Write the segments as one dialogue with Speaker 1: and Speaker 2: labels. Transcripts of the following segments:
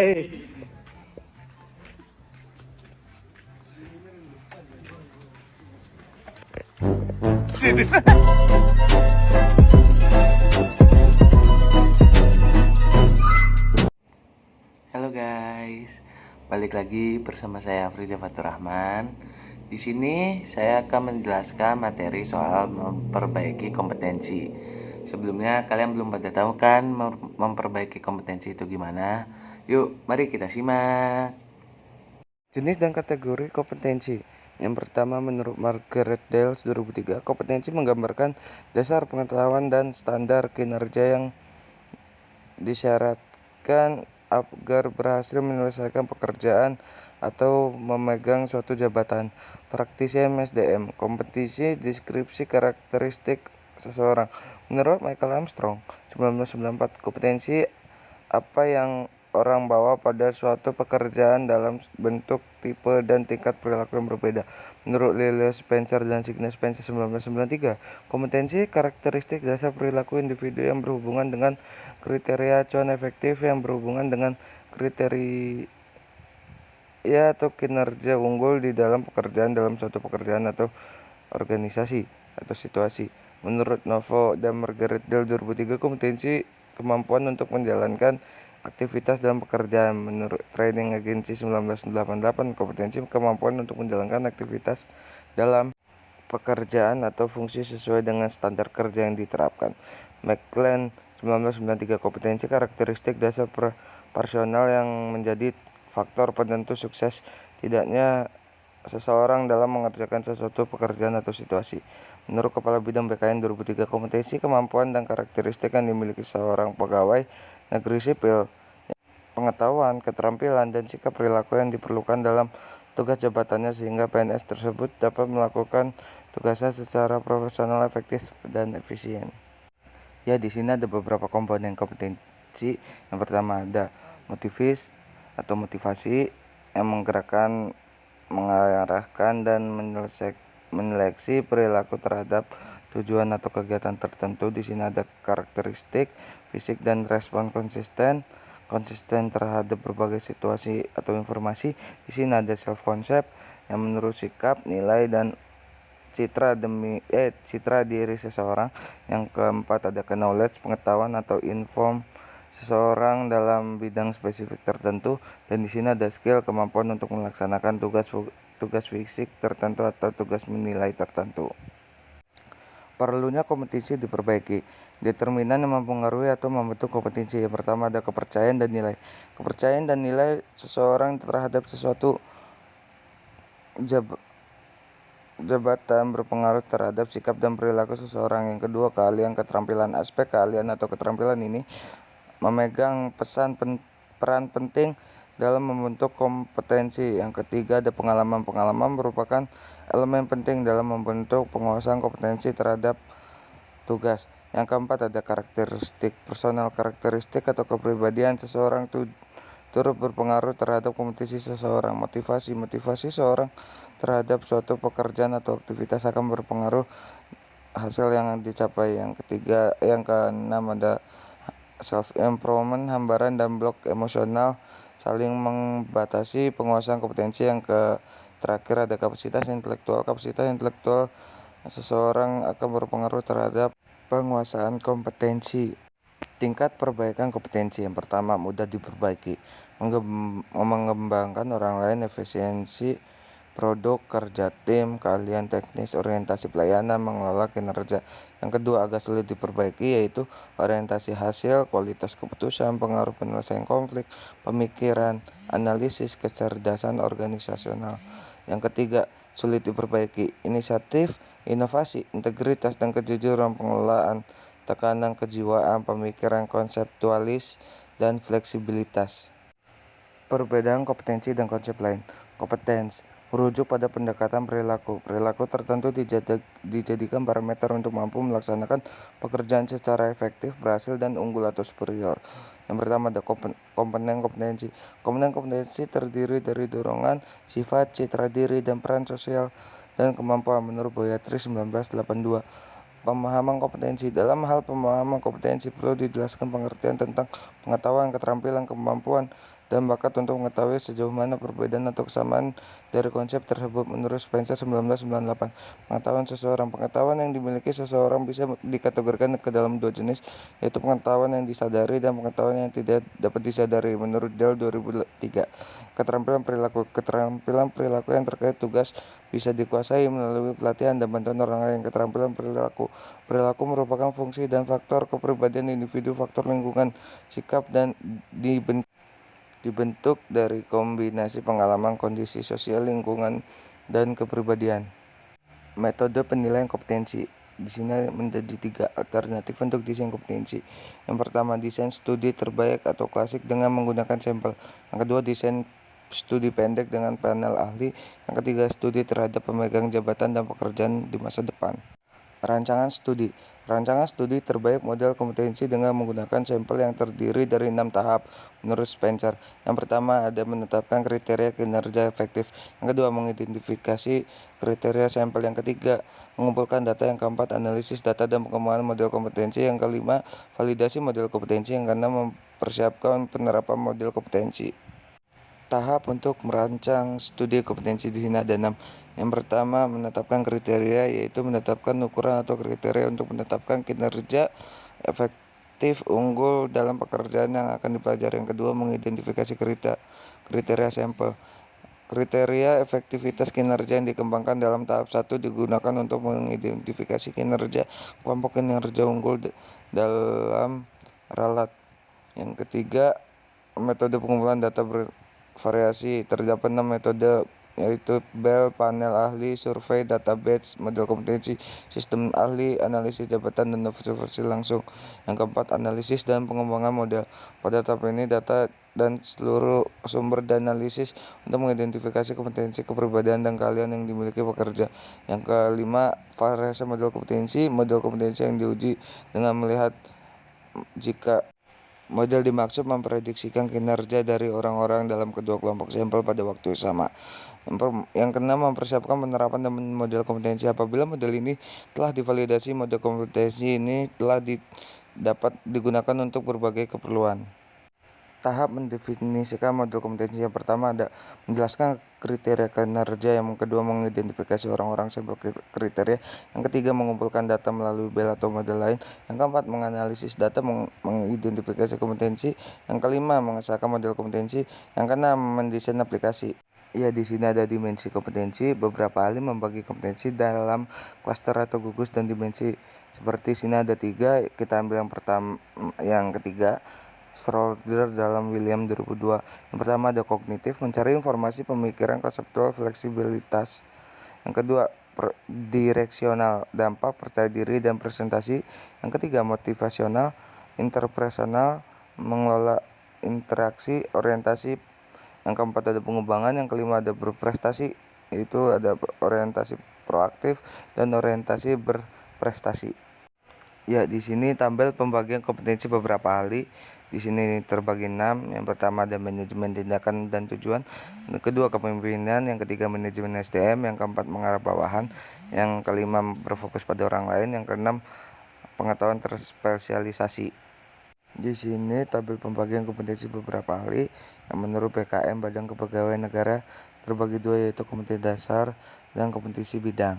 Speaker 1: Halo guys, balik lagi bersama saya Friza Fatur Rahman. Di sini saya akan menjelaskan materi soal memperbaiki kompetensi. Sebelumnya kalian belum pada tahu kan memperbaiki kompetensi itu gimana? Yuk, mari kita simak. Jenis dan kategori kompetensi. Yang pertama, menurut Margaret Dales 2003, kompetensi menggambarkan dasar pengetahuan dan standar kinerja yang disyaratkan agar berhasil menyelesaikan pekerjaan atau memegang suatu jabatan. Praktisi MSDM, kompetisi deskripsi karakteristik seseorang. Menurut Michael Armstrong 1994, kompetensi apa yang orang bawa pada suatu pekerjaan dalam bentuk, tipe, dan tingkat perilaku yang berbeda. Menurut Lilio Spencer dan Signe Spencer 1993, kompetensi karakteristik dasar perilaku individu yang berhubungan dengan kriteria acuan efektif yang berhubungan dengan kriteria atau kinerja unggul di dalam pekerjaan dalam suatu pekerjaan atau organisasi atau situasi. Menurut Novo dan Margaret Dale 2003, kompetensi kemampuan untuk menjalankan aktivitas dalam pekerjaan. Menurut Training Agency 1988, kompetensi kemampuan untuk menjalankan aktivitas dalam pekerjaan atau fungsi sesuai dengan standar kerja yang diterapkan. McLean 1993, kompetensi karakteristik dasar personal yang menjadi faktor penentu sukses tidaknya seseorang dalam mengerjakan sesuatu pekerjaan atau situasi. Menurut Kepala Bidang BKN 2003, kompetensi, kemampuan, dan karakteristik yang dimiliki seorang pegawai negeri sipil, pengetahuan, keterampilan, dan sikap perilaku yang diperlukan dalam tugas jabatannya sehingga PNS tersebut dapat melakukan tugasnya secara profesional, efektif, dan efisien. Ya, di sini ada beberapa komponen kompetensi. Yang pertama ada motivasi yang menggerakkan, mengarahkan, dan menyeleksi perilaku terhadap tujuan atau kegiatan tertentu. Di sini ada karakteristik fisik dan respon konsisten terhadap berbagai situasi atau informasi. Di sini ada self concept yang menurut sikap, nilai, dan citra diri seseorang. Yang keempat ada knowledge, pengetahuan atau inform seseorang dalam bidang spesifik tertentu, dan di sini ada skill, kemampuan untuk melaksanakan tugas fisik tertentu atau tugas menilai tertentu. Perlunya kompetensi diperbaiki. Determinan yang mempengaruhi atau membentuk kompetensi. Yang pertama ada kepercayaan dan nilai. Kepercayaan dan nilai seseorang terhadap sesuatu jabatan berpengaruh terhadap sikap dan perilaku seseorang. Yang kedua, keahlian, keterampilan. Aspek keahlian atau keterampilan ini memegang peran penting dalam membentuk kompetensi. Yang ketiga ada pengalaman. Pengalaman merupakan elemen penting dalam membentuk penguasaan kompetensi terhadap tugas. Yang keempat ada karakteristik personal. Karakteristik atau kepribadian seseorang turut berpengaruh terhadap kompetensi seseorang. Motivasi seseorang terhadap suatu pekerjaan atau aktivitas akan berpengaruh hasil yang dicapai. Yang keenam ada self improvement, hambaran dan blok emosional saling membatasi penguasaan kompetensi. Yang terakhir ada kapasitas intelektual. Kapasitas intelektual seseorang akan berpengaruh terhadap penguasaan kompetensi. Tingkat perbaikan kompetensi. Yang pertama, mudah diperbaiki, mengembangkan orang lain, efisiensi produk, kerja tim, keahlian teknis, orientasi pelayanan, mengelola kinerja. Yang kedua agak sulit diperbaiki, yaitu orientasi hasil, kualitas keputusan, pengaruh penyelesaian konflik, pemikiran, analisis, kecerdasan organisasional. Yang ketiga sulit diperbaiki, inisiatif, inovasi, integritas, dan kejujuran pengelolaan, tekanan kejiwaan, pemikiran konseptualis, dan fleksibilitas. Perbedaan kompetensi dan konsep lain. Kompetensi merujuk pada pendekatan perilaku. Perilaku tertentu dijadikan parameter untuk mampu melaksanakan pekerjaan secara efektif, berhasil, dan unggul atau superior. Yang pertama ada komponen kompetensi. Komponen kompetensi terdiri dari dorongan, sifat, citra diri, dan peran sosial dan kemampuan. Menurut Boyatri 1982. Pemahaman kompetensi. Dalam hal pemahaman kompetensi perlu dijelaskan pengertian tentang pengetahuan, keterampilan, kemampuan, dan bakat untuk mengetahui sejauh mana perbedaan atau kesamaan dari konsep tersebut. Menurut Spencer 1998, pengetahuan yang dimiliki seseorang bisa dikategorikan ke dalam dua jenis, yaitu pengetahuan yang disadari dan pengetahuan yang tidak dapat disadari. Menurut Dell 2003, keterampilan perilaku yang terkait tugas bisa dikuasai melalui pelatihan dan bantuan orang lain. Keterampilan perilaku merupakan fungsi dan faktor kepribadian individu, faktor lingkungan, sikap, dan dibentuk dari kombinasi pengalaman, kondisi sosial, lingkungan, dan kepribadian. Metode penilaian kompetensi. Di sini menjadi 3 alternatif untuk desain kompetensi. Yang pertama, desain studi terbaik atau klasik dengan menggunakan sampel. Yang kedua, desain studi pendek dengan panel ahli. Yang ketiga, studi terhadap pemegang jabatan dan pekerjaan di masa depan. Rancangan studi terbaik model kompetensi dengan menggunakan sampel yang terdiri dari 6 tahap menurut Spencer. Yang pertama ada menetapkan kriteria kinerja efektif. Yang kedua, mengidentifikasi kriteria sampel. Yang ketiga, mengumpulkan data. Yang keempat, analisis data dan pengembangan model kompetensi. Yang kelima, validasi model kompetensi. Yang keenam, mempersiapkan penerapan model kompetensi. Tahap untuk merancang studi kompetensi. Di sini ada 6. Yang pertama, menetapkan kriteria, yaitu menetapkan ukuran atau kriteria untuk menetapkan kinerja efektif unggul dalam pekerjaan yang akan dipelajari. Yang kedua, mengidentifikasi kriteria sampel. Kriteria efektivitas kinerja yang dikembangkan dalam tahap 1 digunakan untuk mengidentifikasi kelompok kinerja unggul dalam ralat. Yang ketiga, metode pengumpulan data bervariasi. Terdapat 6 metode, yaitu Bell, panel ahli, survei, database, model kompetensi, sistem ahli, analisis jabatan, dan observasi langsung. Yang keempat, analisis dan pengembangan model. Pada tahap ini, data dan seluruh sumber analisis untuk mengidentifikasi kompetensi, kepribadian, dan keahlian yang dimiliki pekerja. Yang kelima, variasi model kompetensi yang diuji dengan melihat jika model dimaksud memprediksikan kinerja dari orang-orang dalam kedua kelompok sampel pada waktu yang sama. Yang keenam, mempersiapkan penerapan dan model kompetensi. Apabila model ini telah divalidasi, model kompetensi ini telah dapat digunakan untuk berbagai keperluan. Tahap mendefinisikan model kompetensi. Yang pertama ada menjelaskan kriteria kinerja. Yang kedua, mengidentifikasi orang-orang sampel kriteria. Yang ketiga, mengumpulkan data melalui Bell atau model lain. Yang keempat, menganalisis data, mengidentifikasi kompetensi. Yang kelima, mengesahkan model kompetensi. Yang keenam, mendesain aplikasi. Ya, di sini ada dimensi kompetensi. Beberapa ahli membagi kompetensi dalam klaster atau gugus dan dimensi. Seperti sini ada 3. Kita ambil yang ketiga. Schroeder dalam William 2002. Yang pertama ada kognitif, mencari informasi, pemikiran konseptual, fleksibilitas. Yang kedua, direksional, dampak, percaya diri, dan presentasi. Yang ketiga, motivasional, interpersonal, mengelola interaksi, orientasi. Yang keempat ada pengembangan. Yang kelima ada berprestasi, yaitu ada orientasi proaktif dan orientasi berprestasi. Ya, di sini tabel pembagian kompetensi beberapa ahli. Di sini terbagi 6. Yang pertama ada manajemen tindakan dan tujuan. Yang kedua, kepemimpinan. Yang ketiga, manajemen SDM. Yang keempat, mengarah bawahan. Yang kelima, berfokus pada orang lain. Yang keenam, pengetahuan terspesialisasi. Di sini tabel pembagian kompetensi beberapa ahli yang menurut BKM, Badan Kepegawaian Negara, terbagi 2, yaitu kompetensi dasar dan kompetensi bidang.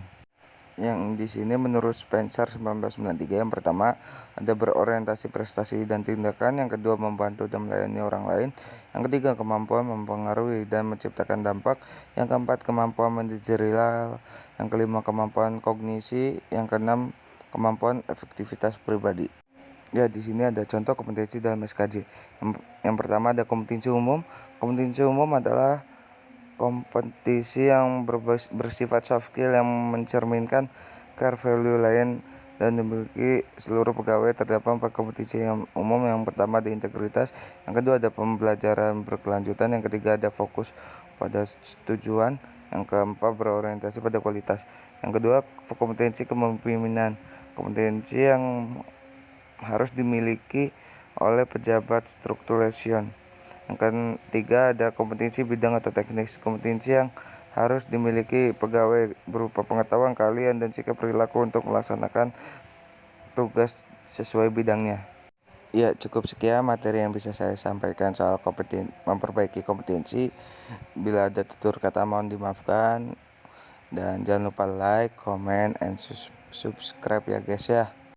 Speaker 1: Yang di sini menurut Spencer 1993, yang pertama ada berorientasi prestasi dan tindakan. Yang kedua, membantu dan melayani orang lain. Yang ketiga, kemampuan mempengaruhi dan menciptakan dampak. Yang keempat, kemampuan manajerial. Yang kelima, kemampuan kognisi. Yang keenam, kemampuan efektivitas pribadi. Ya, di sini ada contoh kompetensi dalam SKJ. Yang pertama ada kompetensi umum. Kompetensi umum adalah kompetisi yang bersifat soft skill yang mencerminkan core value lain dan dimiliki seluruh pegawai. Terdapat 4 kompetisi yang umum. Yang pertama ada integritas. Yang kedua ada pembelajaran berkelanjutan. Yang ketiga ada fokus pada tujuan. Yang keempat berorientasi pada kualitas. Yang kedua, kompetensi kepemimpinan, kompetensi yang harus dimiliki oleh pejabat strukturation. Yang ketiga ada kompetensi bidang atau teknis, kompetensi yang harus dimiliki pegawai berupa pengetahuan, keahlian, dan sikap perilaku untuk melaksanakan tugas sesuai bidangnya. Ya, cukup sekian materi yang bisa saya sampaikan soal memperbaiki kompetensi. Bila ada tutur kata mohon dimaafkan. Dan jangan lupa like, comment, and subscribe ya guys ya.